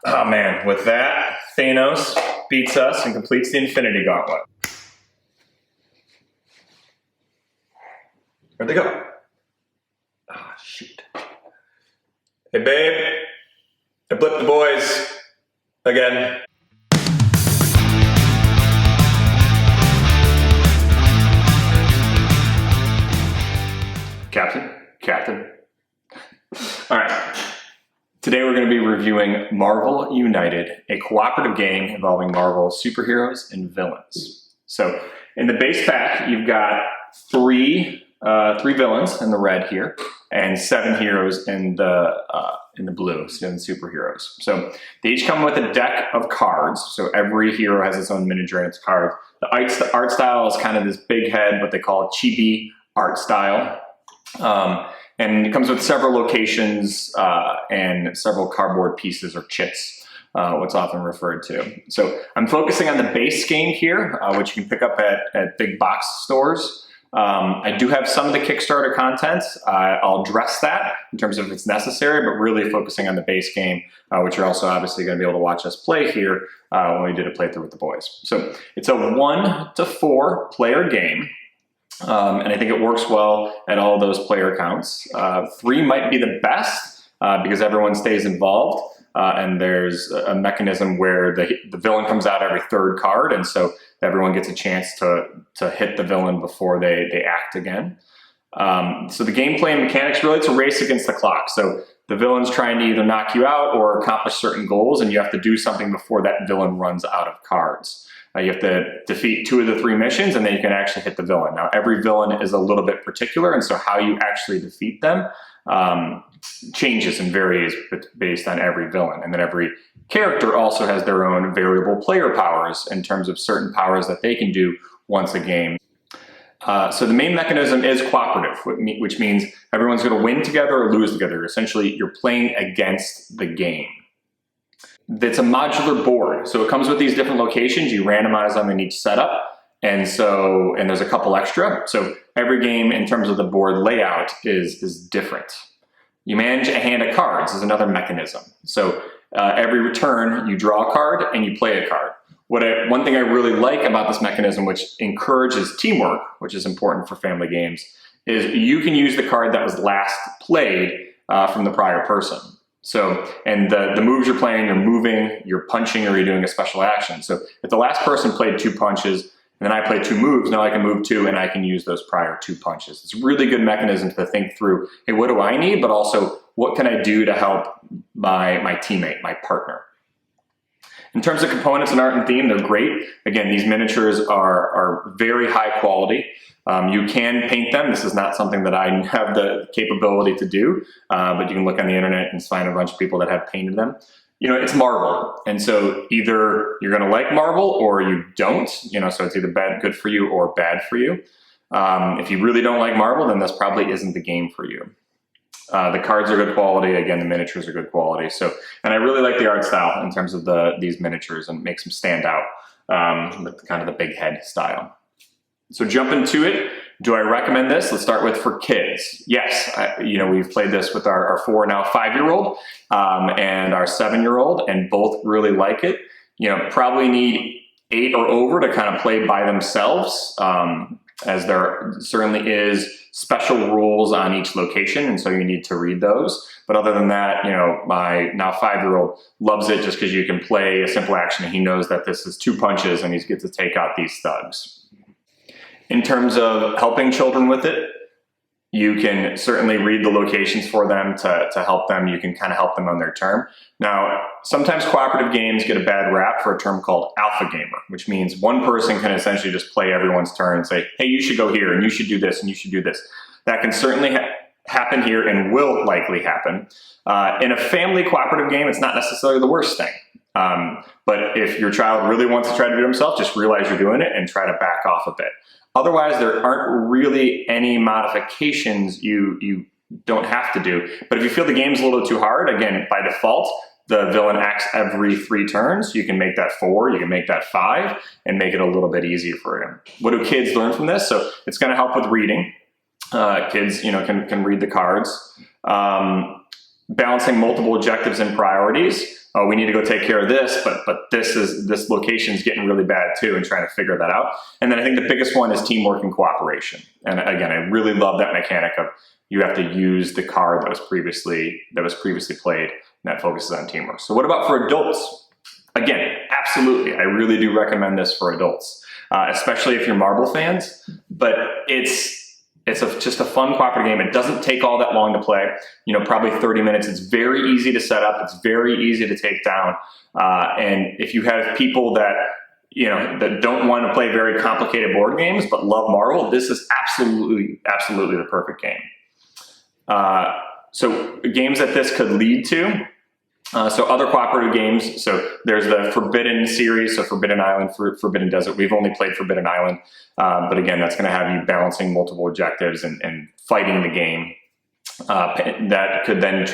Oh man, with that, Thanos beats us and completes the Infinity Gauntlet. Where'd they go? Oh, shoot. Hey babe, I blipped the boys again. Captain. All right. Today we're going to be reviewing Marvel United, a cooperative game involving Marvel superheroes and villains. So in the base pack, you've got three villains in the red here, and 7 heroes in the blue, 7 superheroes. So they each come with a deck of cards. So every hero has its own miniature and its cards. The art style is kind of this big head, what they call a chibi art style. And it comes with several locations and several cardboard pieces or chits, what's often referred to. So I'm focusing on the base game here, which you can pick up at big box stores. I do have some of the Kickstarter content. I'll address that in terms of if it's necessary, but really focusing on the base game, which you're also obviously going to be able to watch us play here when we did a playthrough with the boys. So it's a 1 to 4 player game. And I think it works well at all those player counts. 3 might be the best because everyone stays involved, and there's a mechanism where the villain comes out every 3rd card, and so everyone gets a chance to hit the villain before they act again. So the gameplay and mechanics, really, it's a race against the clock. So the villain's trying to either knock you out or accomplish certain goals, and you have to do something before that villain runs out of cards. You have to defeat 2 of the 3 missions, and then you can actually hit the villain. Now, every villain is a little bit particular, and so how you actually defeat them changes and varies based on every villain. And then every character also has their own variable player powers in terms of certain powers that they can do once a game. So the main mechanism is cooperative, which means everyone's going to win together or lose together. Essentially, you're playing against the game. It's a modular board, so it comes with these different locations. You randomize them in each setup, and there's a couple extra. So every game, in terms of the board layout, is different. You manage a hand of cards is another mechanism. So every return, you draw a card and you play a card. One thing I really like about this mechanism, which encourages teamwork, which is important for family games, is you can use the card that was last played from the prior person. So, and the moves you're playing, you're moving, you're punching, or you're doing a special action. So if the last person played 2 punches, and then I played 2 moves, now I can move 2 and I can use those prior 2 punches. It's a really good mechanism to think through, hey, what do I need? But also, what can I do to help my teammate, my partner? In terms of components and art and theme, they're great. Again, these miniatures are very high quality. You can paint them. This is not something that I have the capability to do, but you can look on the internet and find a bunch of people that have painted them. You know, it's Marvel, and so either you're going to like Marvel or you don't. You know, so it's either good for you or bad for you. If you really don't like Marvel, then this probably isn't the game for you. The cards are good quality. Again, the miniatures are good quality. So, and I really like the art style in terms of these miniatures, and makes them stand out with kind of the big head style. So jumping to it, do I recommend this? Let's start with for kids. Yes, we've played this with our 4 now 5-year-old and our 7-year-old, and both really like it. You know, probably need 8 or over to kind of play by themselves, as there certainly is special rules on each location, and so you need to read those. But other than that, you know, my now 5-year-old loves it just because you can play a simple action and he knows that this is 2 punches and he gets to take out these thugs. In terms of helping children with it, you can certainly read the locations for them to help them. You can kind of help them on their term. Now, sometimes cooperative games get a bad rap for a term called alpha gamer, which means one person can essentially just play everyone's turn and say, hey, you should go here, and you should do this, and you should do this. That can certainly happen here and will likely happen. In a family cooperative game, it's not necessarily the worst thing. But if your child really wants to try to do it himself, just realize you're doing it and try to back off a bit. Otherwise, there aren't really any modifications you don't have to do. But if you feel the game's a little too hard, again, by default, the villain acts every 3 turns. You can make that 4, you can make that 5, and make it a little bit easier for him. What do kids learn from this? So it's going to help with reading. Kids, can read the cards. balancing multiple objectives and priorities. Oh, we need to go take care of this, but this location's getting really bad too, and trying to figure that out. And then I think the biggest one is teamwork and cooperation. And again, I really love that mechanic of you have to use the card that was previously played, and that focuses on teamwork. So what about for adults? Again, absolutely, I really do recommend this for adults, especially if you're Marvel fans. But it's just a fun cooperative game. It doesn't take all that long to play, probably 30 minutes. It's very easy to set up. It's very easy to take down. And if you have people that, that don't want to play very complicated board games but love Marvel, this is absolutely the perfect game. So games that this could lead to, so other cooperative games, so there's the Forbidden series, so Forbidden Island, Forbidden Desert. We've only played Forbidden Island, but again, that's going to have you balancing multiple objectives and fighting the game. That could then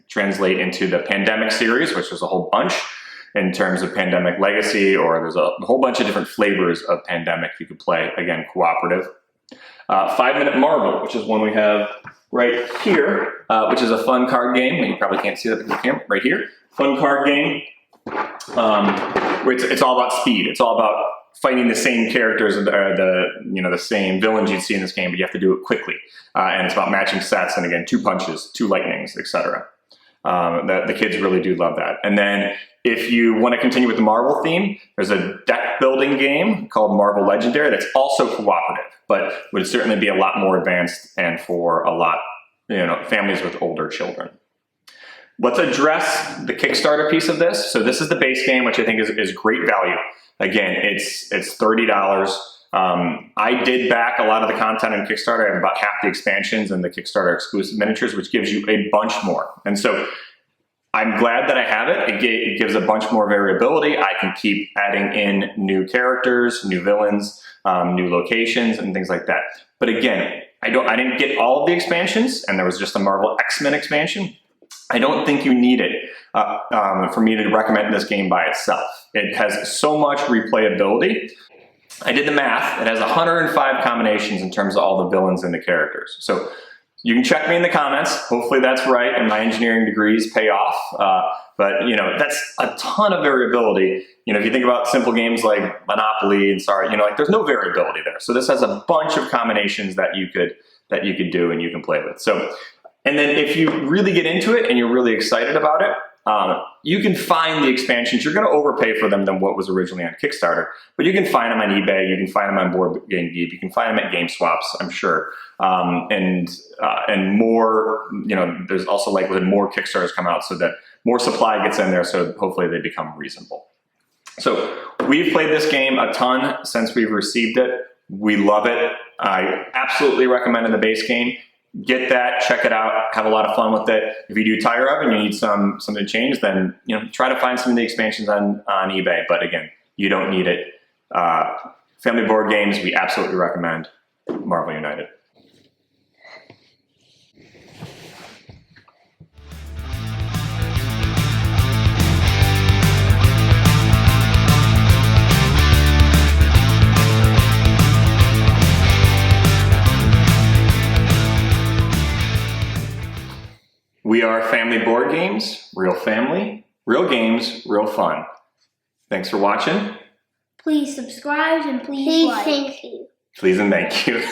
translate into the Pandemic series, which is a whole bunch in terms of Pandemic Legacy, or there's a whole bunch of different flavors of Pandemic you could play, again, cooperative. 5 Minute Marvel, which is one we have right here, which is a fun card game. You probably can't see that because of the camera. Right here, fun card game. Where it's all about speed. It's all about fighting the same characters, the same villains you'd see in this game, but you have to do it quickly. And it's about matching sets, and again, 2 punches, 2 lightnings, etc. The kids really do love that. And then if you want to continue with the Marvel theme, there's a deck building game called Marvel Legendary that's also cooperative, but would certainly be a lot more advanced and for a lot, families with older children. Let's address the Kickstarter piece of this. So this is the base game, which I think is great value. Again, it's $30. I did back a lot of the content on Kickstarter. I have about half the expansions and the Kickstarter exclusive miniatures, which gives you a bunch more. And so I'm glad that I have it. It gives a bunch more variability. I can keep adding in new characters, new villains, new locations, and things like that. But again, I didn't get all of the expansions, and there was just a Marvel X-Men expansion. I don't think you need it for me to recommend this game by itself. It has so much replayability. I did the math. It has 105 combinations in terms of all the villains and the characters. So you can check me in the comments. Hopefully that's right and my engineering degrees pay off. But that's a ton of variability. If you think about simple games like Monopoly and there's no variability there. So this has a bunch of combinations that you could do and you can play with. So, and then if you really get into it and you're really excited about it, you can find the expansions. You're going to overpay for them than what was originally on Kickstarter, but you can find them on eBay. You can find them on Board Game Geek. You can find them at Game Swaps, I'm sure. And more, there's also likelihood more Kickstarters come out so that more supply gets in there. So hopefully they become reasonable. So we've played this game a ton since we've received it. We love it. I absolutely recommend the base game. Get that, check it out, have a lot of fun with it. If you do tire up and you need something to change, then try to find some of the expansions on eBay. But again, you don't need it. Family board games, we absolutely recommend Marvel United. We are Family Board Games, real family, real games, real fun. Thanks for watching. Please subscribe and please like. Thank you. Please and thank you.